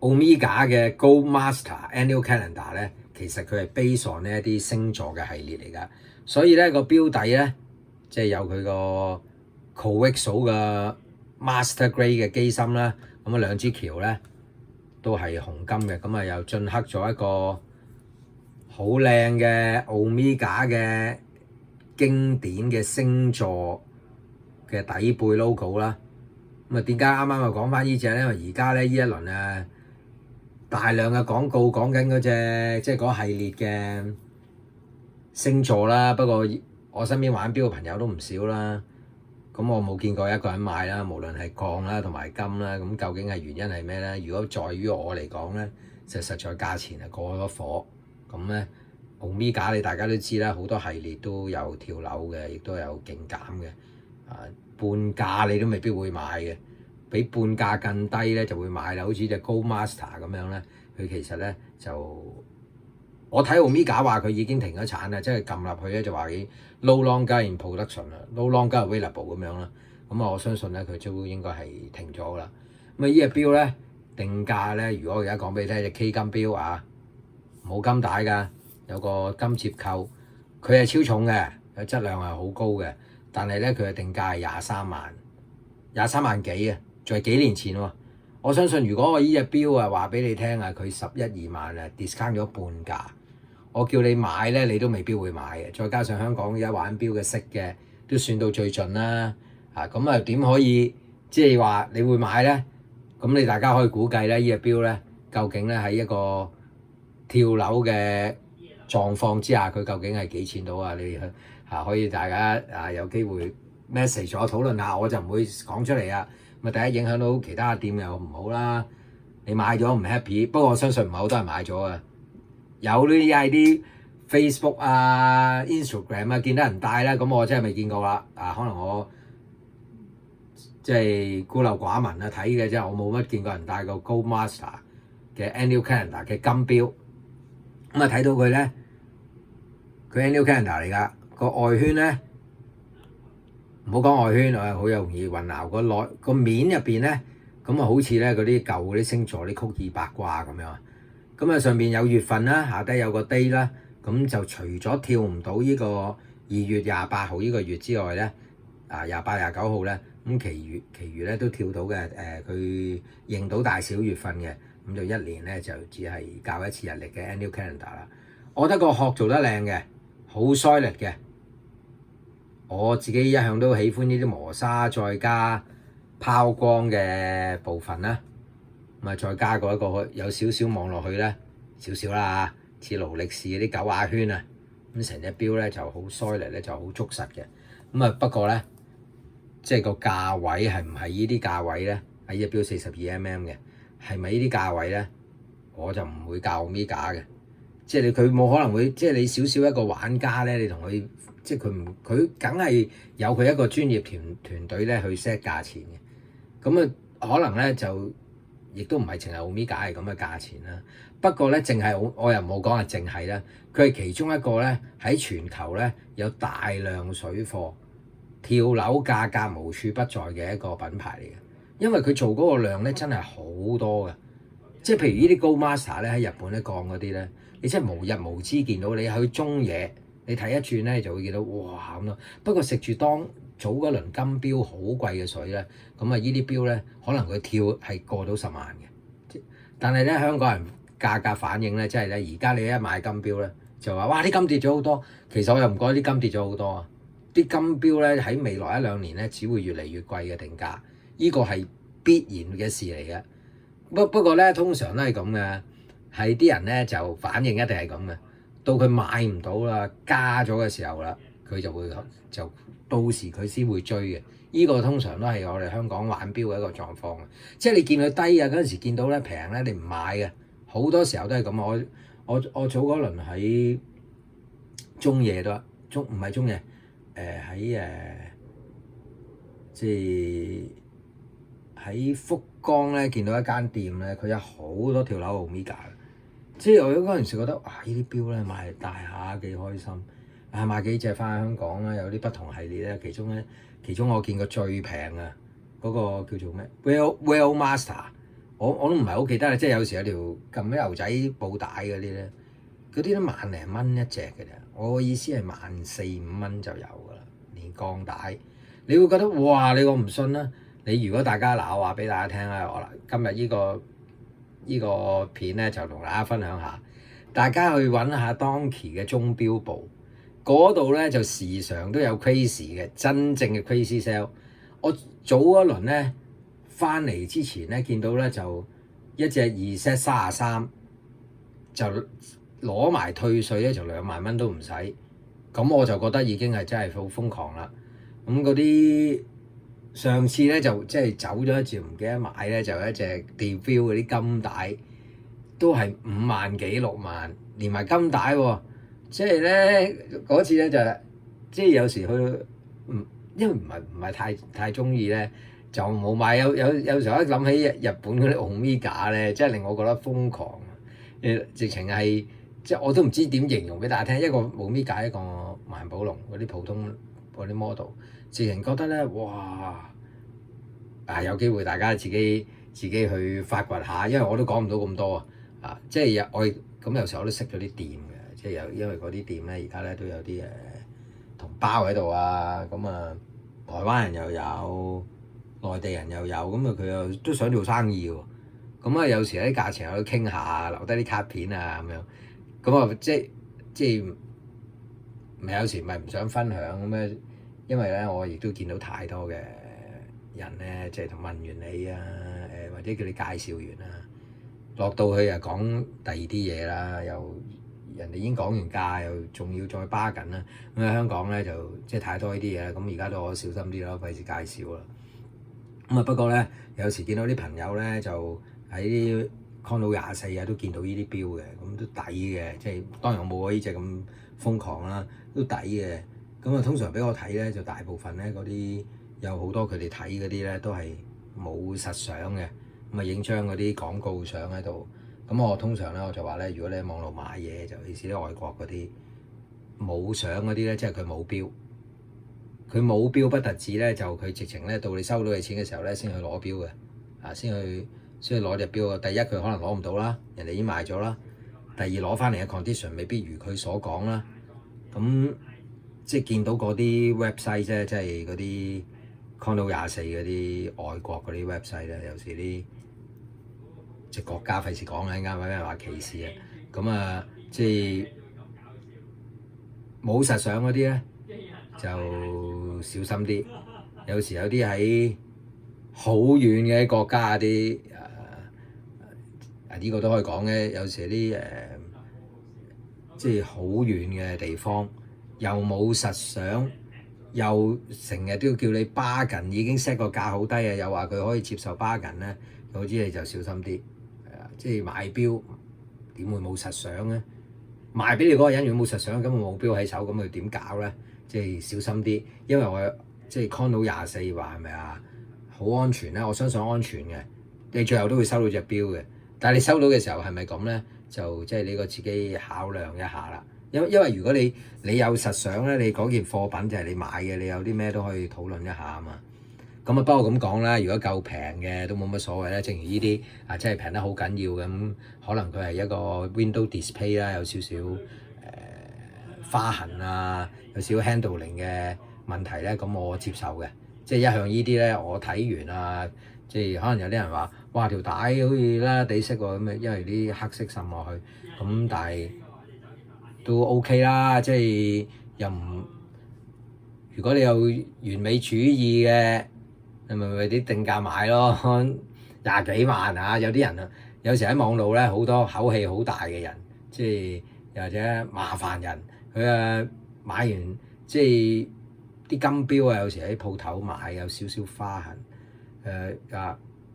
Omega 嘅 Gold Master Annual Calendar 咧，其實佢係 base on 呢一啲星座嘅系列嚟㗎，所以咧個標底咧即係有佢個 Coexo 嘅 Master Grade 嘅機芯啦，咁啊兩支橋咧都係紅金嘅，咁啊又進刻咗一個好靚嘅 Omega 嘅經典嘅星座嘅底背 logo 啦。咁啊點解啱啱又講翻呢隻咧？因為而家咧呢一輪啊大量嘅廣告講緊嗰隻即係嗰系列嘅星座啦。不過我身邊玩錶嘅朋友都唔少啦。咁我冇見過一個人買啦，無論係鋼啦同埋金啦。咁究竟係原因係咩咧？如果在於我嚟講咧，就實在價錢係過咗火。咁咧 Omega 你大家都知啦，好多系列都有跳樓嘅，亦都有勁減嘅。半價你都未必會買嘅，比半價更低咧就會買啦。好似隻 Gold Master 咁樣咧，佢其實咧就我睇 Omega 話佢已經停咗產啦，即係撳入去咧就話已經 no longer in production 啦 ，no longer available 咁樣啦。咁啊，我相信咧佢都應該係停咗啦。咁啊，呢隻錶咧定價咧，如果我而家講俾你聽，隻 K 金錶啊，冇金帶㗎，有個金接扣，佢係超重嘅，佢質量係好高嘅。但係咧，佢嘅定價係23萬幾啊，仲係幾年前喎。我相信如果我呢隻錶啊話俾你聽啊，佢11、2萬啊 discount 咗半價，我叫你買咧，你都未必會買嘅。再加上香港而家玩錶嘅息嘅都算到最盡啦，咁啊點可以即係話你會買咧？咁你大家可以估計咧，呢隻錶咧究竟咧喺一個跳樓嘅狀況之下，佢究竟係幾錢到啊？你可以大家有機會 message 我討論下，我就唔會講出嚟啊。咁啊，第一影響到其他店又唔好啦。你買咗唔 happy，不過我相信唔係好多人買咗啊。有呢啲係啲 Facebook 啊、Instagram 啊見到人戴啦，咁我真係未見過啦。可能我即係孤陋寡聞啊睇嘅啫，我冇乜見過人戴個 Gold Master 嘅 Annual Calendar 嘅金錶。咁啊睇到佢咧，佢 Annual Calendar 嚟㗎。個外圈咧，唔好講外圈啊，好容易混淆。個面入邊咧，咁啊好似咧嗰啲舊嗰啲星座啲曲意八卦咁樣。咁啊上邊有月份啦，下低有個 day 啦。咁就除咗跳唔到呢個2月28號呢個月之外咧，28、29號咧，咁其餘咧都跳到嘅。佢認到大小月份嘅，咁就一年咧就只係校一次日曆嘅 Annual Calendar 啦。我覺得個殼做得靚嘅，好 solid 嘅。我自己一向都喜歡呢啲磨砂再加拋光嘅部分啦，咁啊再加過一個有少少望落去咧，少少啦，似勞力士嗰啲九亞圈啊，咁成隻錶咧就好 solid 咧，就好捉實嘅。咁啊不過咧，即係個價位係唔係呢啲價位咧？喺隻錶42mm嘅，係咪呢啲價位咧？我就唔會教 Omega 嘅，即係佢冇可能會，即係你少少一個玩家咧，你同佢。即係佢梗係有佢一個專業團隊咧去 set 價錢嘅，咁啊可能咧就亦都唔係淨係 Omega 係咁嘅價錢啦。不過咧，淨係我又冇講係淨係啦，佢係其中一個咧喺全球咧有大量水貨跳樓價格無處不在嘅一個品牌嚟嘅，因為佢做嗰個量咧真係好多嘅，即係譬如呢啲 Gold Master 咧喺日本咧降嗰啲咧，你真係無日無之見到，你去中野。你睇一轉咧，就會見到哇咁咯。不過食住當早嗰輪金錶好貴嘅水咧，咁啊呢啲錶咧可能佢跳係過到10萬嘅。但係咧香港人價格反應咧，即係咧而家你一買金錶咧，就話哇啲金跌咗好多。其實我又唔覺得啲金跌咗好多啊。啲金錶咧喺未來1-2年咧，只會越嚟越貴嘅定價。呢個係必然嘅事嚟嘅。不過咧，通常都係咁嘅，係啲人咧就反應一定係咁嘅。到佢買唔到啦，加咗嘅時候啦，佢就到時佢先會追嘅。呢個通常都係我哋香港玩錶嘅一個狀況。即係你見佢低啊，嗰陣時見到咧平咧，你唔買嘅。好多時候都係咁。我早嗰輪喺中野都唔係中野，喺即係喺福岡咧見到一間店咧，佢有好多跳樓 Omega。即係我嗰陣時覺得，哇！呢啲錶咧買嚟戴下幾開心，買幾隻翻香港啦，有啲不同系列咧。其中我見過最平啊，嗰個叫做咩 Well Master 我都唔係好記得啦，即係有時有條撳啲牛仔布帶嗰啲咧，嗰啲都萬零蚊一隻嘅啫。我意思係14-15蚊就有㗎啦，連鋼帶。你會覺得哇！你我唔信啦。你如果大家嗱，我話俾大家聽啦，我今日呢個片咧就同大家分享下，大家去揾下 Donkey 嘅鐘錶部嗰度咧，就時常都有 crazy 嘅真正嘅 crazy sale。我早一輪咧翻嚟之前咧，見到咧就一隻2 set 33，就攞埋退稅咧就2萬蚊都唔使，咁我就覺得已經係真係好瘋狂啦。咁嗰啲上次咧就即係走咗一次唔記得買咧，就一隻 Deville 嗰啲金帶都係5萬幾6萬，連埋金帶喎。即係咧嗰次咧就即係有時去因為唔係太中意咧，就冇買。有時候一諗起日本嗰啲 Omega 咧，真係令我覺得瘋狂。直情係即係我都唔知點形容俾大家聽。一個 Omega， 一個萬寶龍嗰啲普通嗰啲 model， 直情覺得咧哇！有機會大家自己去發掘下，因為我都講唔到咁多啊。即係我咁有時候我都識咗啲店嘅，即係因為嗰啲店咧而家咧都有啲同胞喺度啊。咁啊，台灣人又有，內地人又有，咁啊佢又都想做生意喎。咁啊有時喺啲價錢有得傾下，留低啲卡片啊咁樣。咁啊即係咪有時咪唔想分享咁樣？因為咧我亦都見到太多嘅人咧，即係同問完你啊，或者叫你介紹完啦，落到去又講第二啲嘢啦，又人哋已經講完價，又仲要再巴緊啦。咁喺香港咧就即係太多呢啲嘢啦。咁而家都我小心啲咯，費事介紹啦。咁啊不過咧，有時見到啲朋友咧就喺啲 Condo 24啊，都見到呢啲錶嘅，咁都抵嘅。即係當然我冇我呢隻咁瘋狂啦，都抵嘅。咁啊通常俾我睇咧，就大部分咧嗰啲有好多佢哋睇嗰啲咧都係冇實相嘅，咁啊影張嗰啲廣告相喺度。咁我通常咧我就話咧，如果你喺網絡買嘢，就尤其是啲外國嗰啲冇相嗰啲咧，即係佢冇錶。佢冇錶不特止咧，就佢直情咧到你收到嘅錢嘅時候咧，先去攞錶嘅，先去攞隻錶。第一佢可能攞唔到啦，人哋已經賣咗啦。第二攞翻嚟嘅 condition 未必如佢所講啦。咁即係見到嗰啲 website 啫，即係嗰啲 Condo 24嗰啲外國嗰啲 website 咧，有時啲即係國家費事講啦，啱啱話歧視啊。咁啊，即係冇實相嗰啲咧，就小心啲。有時有啲喺好遠嘅國家啲呢個都可以講嘅。有時啲即係好遠嘅地方，又冇實相，又成日都要叫你 bargain，已經 set 個價好低啊，又話佢可以接受 bargain咧，總之你就小心啲。即係買錶點會冇實相咧？賣俾你嗰個人如果冇實相，根本冇錶喺手，咁佢點搞咧？即係小心啲，因為我即係 Condo 24話係咪啊？好安全咧，我相信安全嘅。你最後都會收到隻錶嘅，但係你收到嘅時候係咪咁咧？就即係你個自己考量一下啦。因為如果你有實相咧，你嗰件貨品就係你買嘅，你有啲咩都可以討論一下啊嘛。咁啊，不過咁講啦，如果夠平嘅都冇乜所謂咧。正如呢啲真係平得好緊要嘅，咁可能佢係一個 window display 啦，有少少花痕啊，有少少 handling 嘅問題咧，咁我接受嘅。即係一向呢啲咧，我睇完啊，即係可能有啲人話，哇條帶好似啦地色喎咁啊，因為啲黑色滲落去，咁但係都 OK 啦。即係又唔，如果你有完美主義嘅，你咪啲定價買咯，20幾萬啊！有啲人啊，有時喺網路咧好多口氣好大嘅人，即係又或者麻煩人，佢買完即係啲金錶啊，有時喺鋪頭買有少少花痕，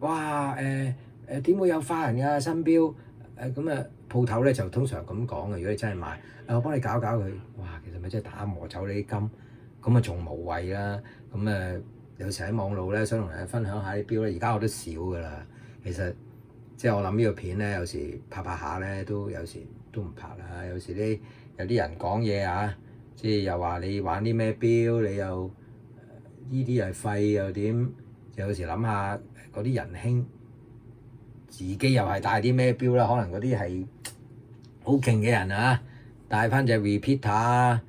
哇點會有花痕㗎新錶？咁鋪頭咧就通常咁講嘅，如果你真係買，我幫你搞搞佢，哇其實咪真係打磨走你啲金，咁啊仲無謂啦。咁有時喺網路咧，想同大家分享下啲錶咧，而家我都少㗎啦。其實即係我諗呢個片咧，有時拍下咧，都有時都唔拍啦。有時有啲人講嘢啊，即係又話你玩啲咩錶，你又呢啲係廢又點？有時諗下嗰啲仁兄自己又係戴啲咩錶啦？可能嗰啲係好勁嘅人啊，戴翻隻 repeater 啊，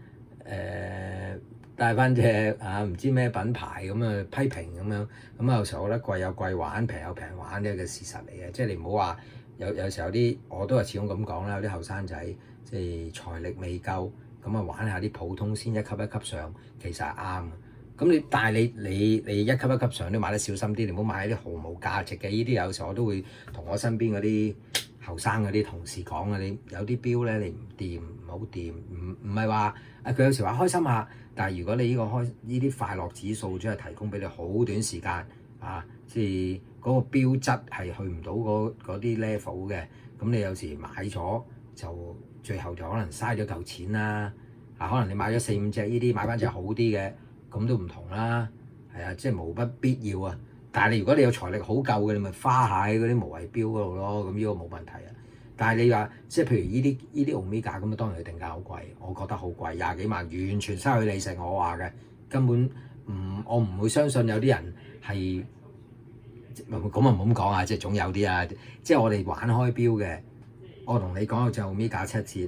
戴翻隻唔知咩品牌咁啊批評咁樣，咁有時候我覺得貴有貴玩，平有平玩呢個事實嚟嘅，即係你唔好話有時候啲我都係始終咁講啦，有啲後生仔即係財力未夠，咁啊玩下啲普通先一級一級上，其實係啱。咁但係你一級一級上都買得小心啲，你唔好買啲毫無價值嘅。呢啲有時我都會同我身邊嗰啲後生嗰啲同事講啊，你有啲錶咧你唔掂唔好掂，唔係話佢有時話開心下，但係如果你呢啲快樂指數只係提供俾你好短時間即係嗰個標質係去唔到嗰啲 level 嘅，咁你有時買咗就最後就可能嘥咗嚿錢啦。可能你買咗4-5隻呢啲，買翻隻好啲嘅。咁都唔同啦，係啊，即係無不必要啊。但係如果你有財力好夠嘅，你咪花喺嗰啲無謂錶嗰度咯。咁呢個冇問題啊。但係你話即係譬如呢啲 Omega 咁，當然佢定價好貴，我覺得好貴，20幾萬完全失去理性。我話嘅根本我唔會相信有啲人係咁啊，唔好咁講啊，即係總有啲啊。即係我哋玩開錶嘅，我同你講就 Omega 7折，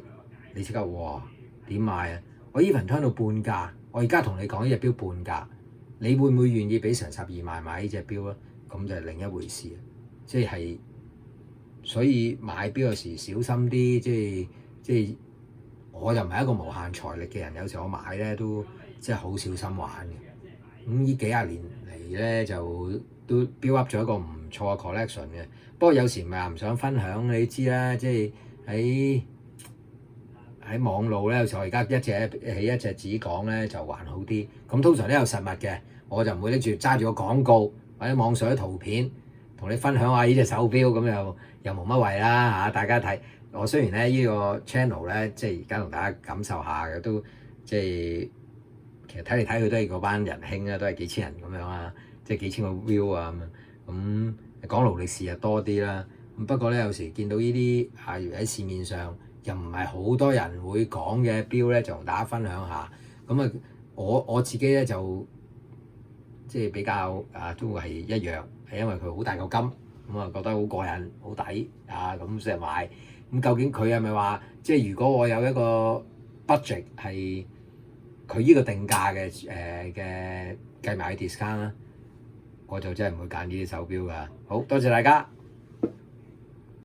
你即刻哇點買啊？我 even 聽到半價。我而家同你講呢隻錶半價，你會唔會願意俾成12萬買呢隻錶咧？咁就係另一回事啊！即係所以買錶有時小心啲，即係我就唔係一個無限財力嘅人，有時我買咧都即係好小心玩嘅。咁呢幾廿年嚟咧就都 build up 咗一個唔錯嘅 collection 嘅。不過有時唔係話唔想分享，你知啦，即係喺網路咧，有時候我而家一隻起一隻紙講咧就還好啲。咁通常都有實物嘅，我就唔會拎住揸住個廣告或者網上啲圖片同你分享下呢隻手錶，咁又冇乜謂啦嚇。大家睇我雖然咧呢個 channel 咧，即係而家同大家感受下嘅，都即係其實睇嚟睇去都係嗰班人興啊，都係幾千人咁樣啊，即係幾千個 view 啊咁講勞力士就多啲啦。咁不過咧有時見到呢啲喺市面上又唔係好多人會講嘅錶咧，就同大家分享下。咁啊，我自己咧就即係比較都係一樣，係因為佢好大嚿金，咁啊覺得好過癮、好抵咁成日買。咁究竟佢係咪話即係如果我有一個 budget 係佢呢個定價嘅計埋 discount 啦，我就真係唔會揀呢啲手錶㗎。好多謝大家。